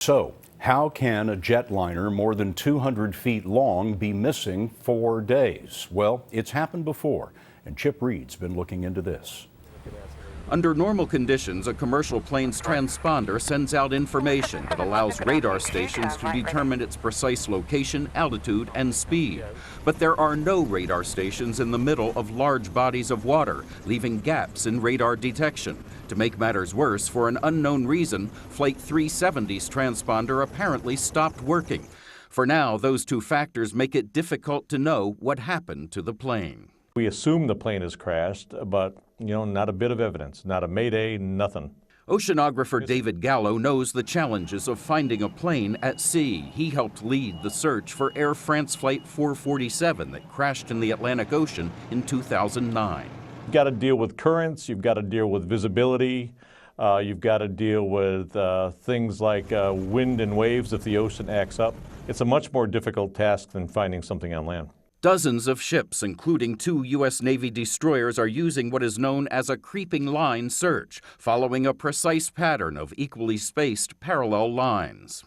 So, how can a jetliner more than 200 feet long be missing for days? Well, it's happened before, and Chip Reid's been looking into this. Under normal conditions, a commercial plane's transponder sends out information that allows radar stations to determine its precise location, altitude, and speed. But there are no radar stations in the middle of large bodies of water, leaving gaps in radar detection. To make matters worse, for an unknown reason, Flight 370's transponder apparently stopped working. For now, those two factors make it difficult to know what happened to the plane. We assume the plane has crashed, but, not a bit of evidence, not a mayday, nothing. Oceanographer David Gallo knows the challenges of finding a plane at sea. He helped lead the search for Air France Flight 447 that crashed in the Atlantic Ocean in 2009. You've got to deal with currents, you've got to deal with visibility, you've got to deal with things like wind and waves if the ocean acts up. It's a much more difficult task than finding something on land. Dozens of ships, including 2 U.S. Navy destroyers, are using what is known as a creeping line search, following a precise pattern of equally spaced parallel lines.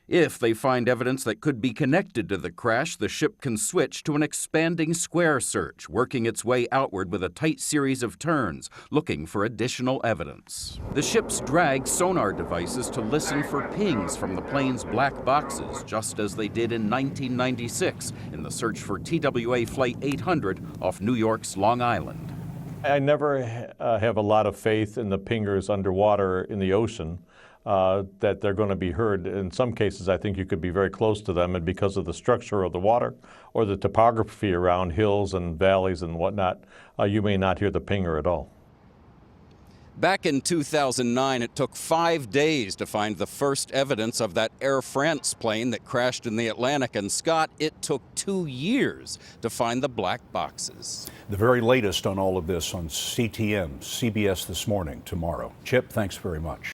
If they find evidence that could be connected to the crash, the ship can switch to an expanding square search, working its way outward with a tight series of turns, looking for additional evidence. The ships drag sonar devices to listen for pings from the plane's black boxes, just as they did in 1996 in the search for TWA Flight 800 off New York's Long Island. I never have a lot of faith in the pingers underwater in the ocean. That they're going to be heard. In some cases, I think you could be very close to them, and because of the structure of the water or the topography around hills and valleys and whatnot, you may not hear the pinger at all. Back in 2009, it took 5 days to find the first evidence of that Air France plane that crashed in the Atlantic. And Scott, it took 2 years to find the black boxes. The very latest on all of this on CTN, CBS This Morning, tomorrow. Chip, thanks very much.